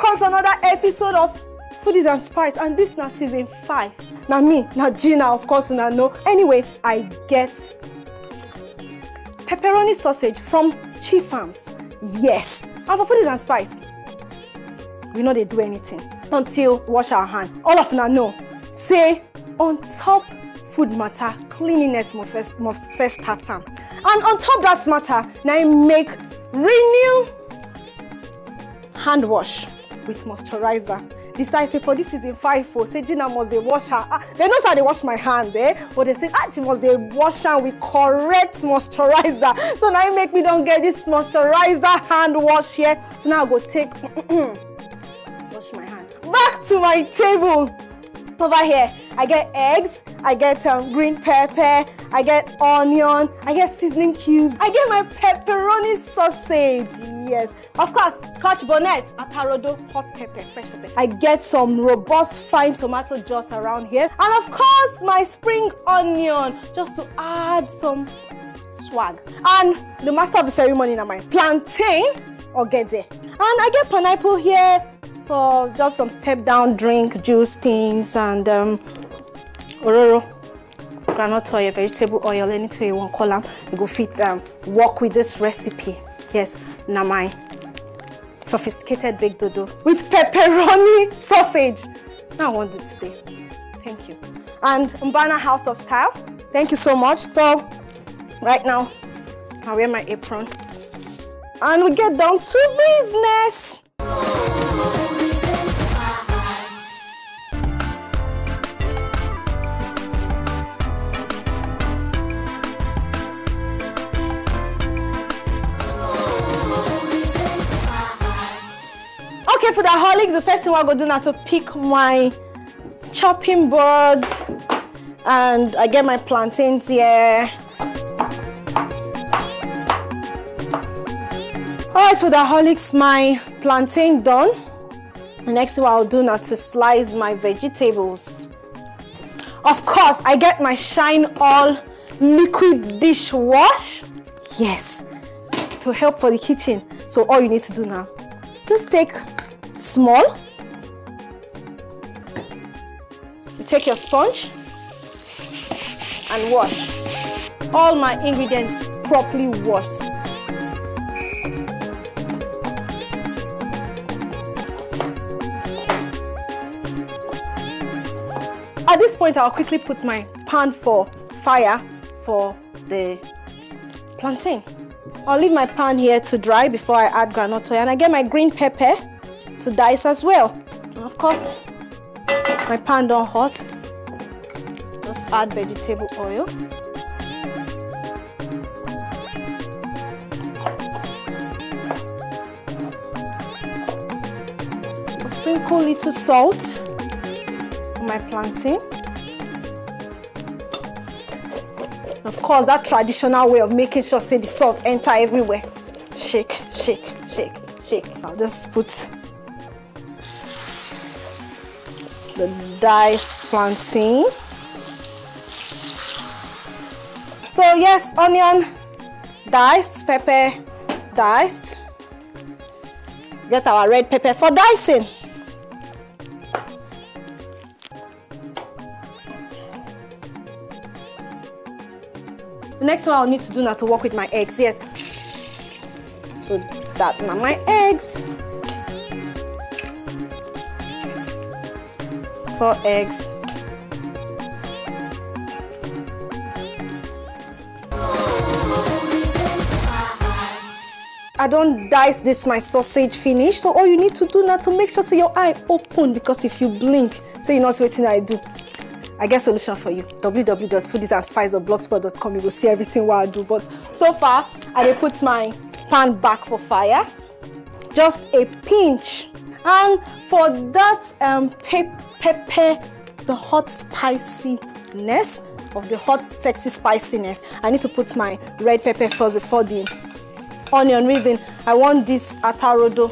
welcome to another episode of Foodies and Spice, and this now season 5. Now me, now Gina, of course, now know. Anyway, I get pepperoni sausage from Chief Farms. Yes, and for Foodies and Spice, we know they do anything until wash our hand. All of now know, say on top food matter, cleanliness must first start. And on top that matter, now I make renew hand wash with moisturizer. Decide say for this season 5, say Gina must they wash her. They know how they wash my hand, but they say she must they wash her with correct moisturizer. So now I make me don't get this moisturizer hand wash here. So now I go take wash my hand. Back to my table. Over here, I get eggs, I get green pepper, I get onion, I get seasoning cubes, I get my pepperoni sausage. Yes, of course, scotch bonnet, atarodo, hot pepper, fresh pepper. I get some robust fine tomato juice around here, and of course my spring onion, just to add some swag. And the master of the ceremony now, my plantain ogede, and I get pineapple here for just some step down drink, juice things, and ororo, groundnut oil, vegetable oil, anything you want to call them. You go fit work with this recipe. Yes, now my sophisticated baked dodo with pepperoni sausage. Now I want to do today. Thank you. And Mbana House of Style, thank you so much. So right now, I wear my apron, and we get down to business. Okay, for the holics, the first thing we're going to do now to pick my chopping boards, and I get my plantains here. Alright, for the holics, my plantain done. The next thing I'll do now to slice my vegetables. Of course, I get my Shine All liquid dishwash. Yes, to help for the kitchen. So all you need to do now, just take small. You take your sponge and wash. All my ingredients properly washed. At this point, I'll quickly put my pan for fire for the plantain. I'll leave my pan here to dry before I add groundnut oil, and I get my green pepper to dice as well. And of course, my pan don't hot. Just add vegetable oil. I'll sprinkle little salt on my plantain. Of course, that traditional way of making sure say the salt enter everywhere. Shake, shake, shake, shake. I'll just put the diced plantain. So yes, onion diced, pepper diced. Get our red pepper for dicing. The next one I'll need to do now to work with my eggs. Yes. So that now my eggs. 4 eggs. I don't dice this my sausage finish. So all you need to do now to make sure so your eye open, because if you blink, so you know what's I do. I get solution for you. www.foodiesandspice.blogspot.com. You will see everything what I do. But so far, I will put my pan back for fire. Just a pinch. And for that pepper, the hot spiciness of the hot sexy spiciness, I need to put my red pepper first before the onion. Reason I want this atarodo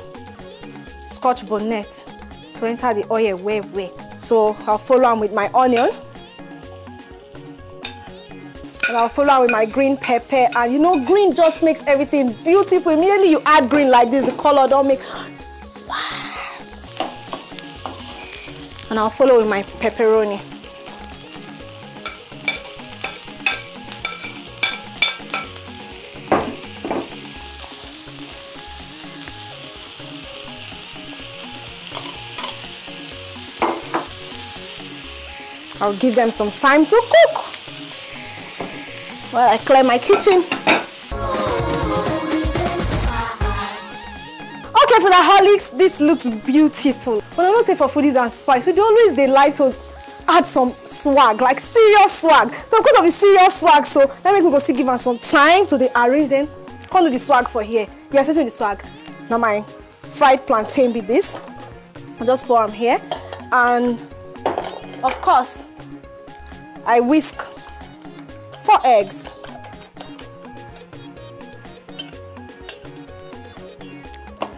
scotch bonnet to enter the oil way. So I'll follow on with my onion, and I'll follow on with my green pepper. And you know, green just makes everything beautiful. Immediately you add green like this, the color don't make. Wow. And I'll follow with my pepperoni. I'll give them some time to cook while I clear my kitchen. Okay, for the holics, this looks beautiful. But I don't say for Foodies and Spice, they like to add some swag, like serious swag. So because of the serious swag, so let me go see give them some time to arrange them. Come do the swag for here. Yes, this is the swag. Now my fried plantain be this. I'll just pour them here. And of course, I whisk 4 eggs.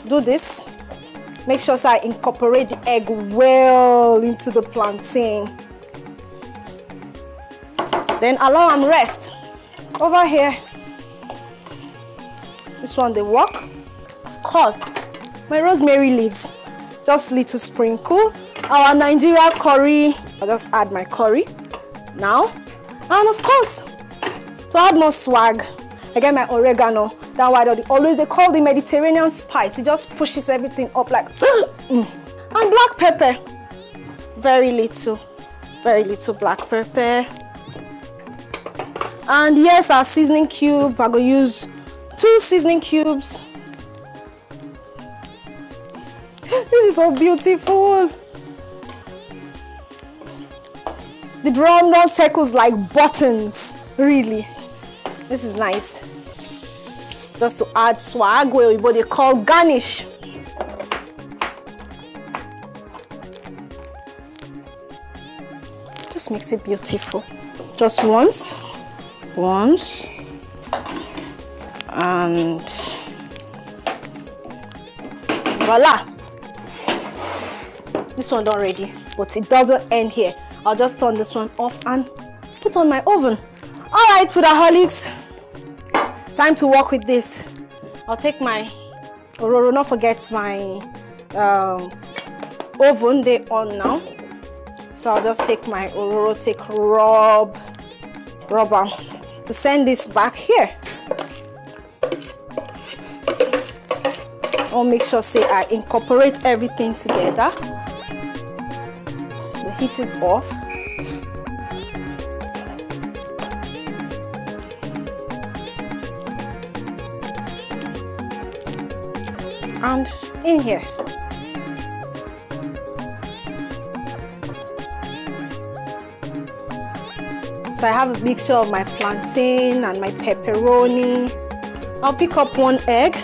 Do this. Make sure I incorporate the egg well into the plantain. Then allow them rest. Over here, this one they work. Of course, my rosemary leaves. Just little sprinkle. Our Nigeria curry. I'll just add my curry now. And of course, to add more swag, I get my oregano. That why they call the Mediterranean spice. It just pushes everything up like and black pepper. Very little black pepper. And yes, our seasoning cube. I'm gonna use 2 seasoning cubes. This is so beautiful. The round circles like buttons. Really, this is nice. Just to add swag, what they call garnish. Just makes it beautiful. Just once, and voila. This one done ready, but it doesn't end here. I'll just turn this one off and put on my oven. All right, foodaholics. Time to work with this. I'll take my ororo, not forget my oven, they on now. So I'll just take my ororo, rubber to send this back here. I'll make sure I incorporate everything together. The heat is off. And in here. So I have a mixture of my plantain and my pepperoni. I'll pick up 1 egg.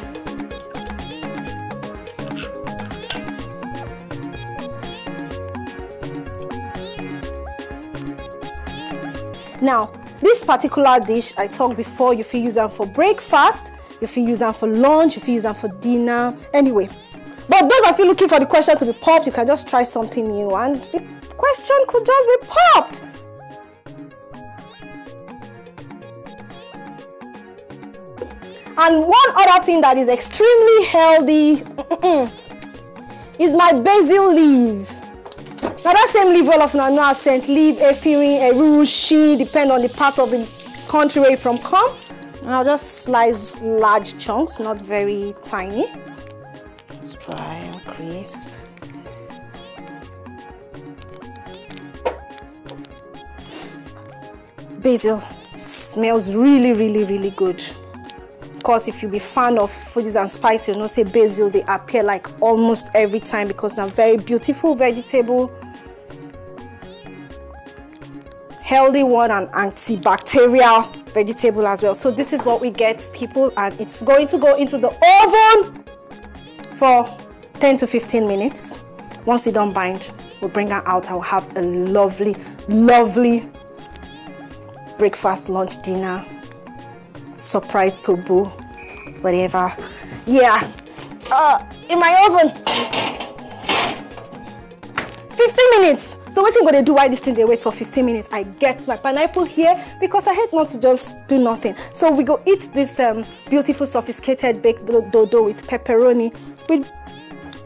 Now, this particular dish, I talked before, you can use them for breakfast, you can use them for lunch, you can use them for dinner, anyway. But those of you looking for the question to be popped, you can just try something new and the question could just be popped. And one other thing that is extremely healthy is my basil leaf. Now that same leaf, all of you know, scent leaf, efirin, erushi, depend on the part of the country where you from come. And I'll just slice large chunks, not very tiny. It's dry and crisp. Basil smells really good. Of course, if you be fan of Foodies and Spice, you know, say basil, they appear like almost every time because they're very beautiful vegetable, healthy one, and antibacterial vegetable as well. So this is what we get, people, and it's going to go into the oven for 10 to 15 minutes. Once it don't bind, we'll bring her out and we'll have a lovely breakfast, lunch, dinner, surprise tobu, whatever. Yeah, in my oven, 15 minutes. So what I'm going to do while this thing they wait for 15 minutes, I get my pineapple here because I hate not to just do nothing. So we go eat this beautiful sophisticated baked dodo with pepperoni with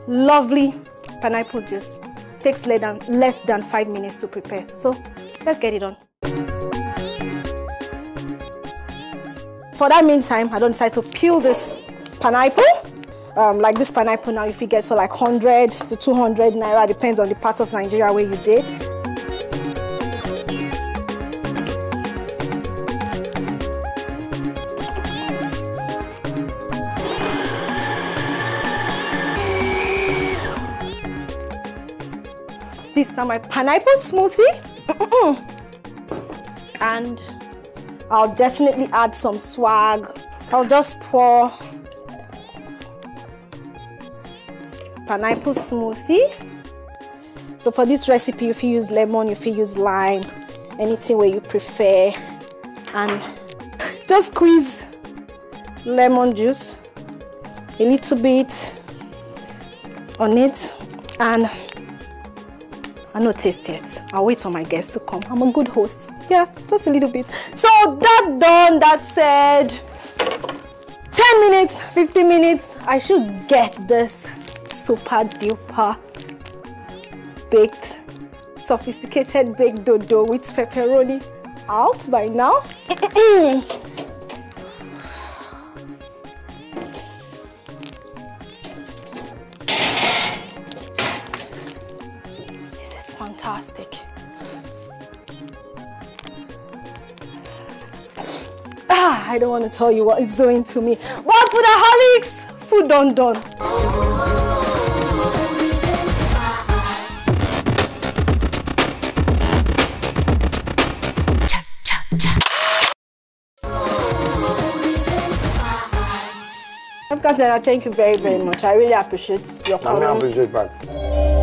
lovely pineapple juice. takes less than 5 minutes to prepare. So let's get it on. For that meantime, I don't decide to peel this pineapple. Like this pineapple now, if you get for like 100 to 200 naira, depends on the part of Nigeria where you did. This is now my pineapple smoothie. And I'll definitely add some swag. I'll just pour pineapple smoothie. So for this recipe, if you use lemon, if you use lime, anything where you prefer, and just squeeze lemon juice a little bit on it, and I don't taste yet. I'll wait for my guests to come. I'm a good host. Yeah, just a little bit. So that done, that said, 10 minutes, 15 minutes, I should get this super duper baked, sophisticated baked dodo with pepperoni out by now. This is fantastic. I don't want to tell you what it's doing to me. But foodaholics, food done. Thank you very, very much. I really appreciate your comment. I appreciate that.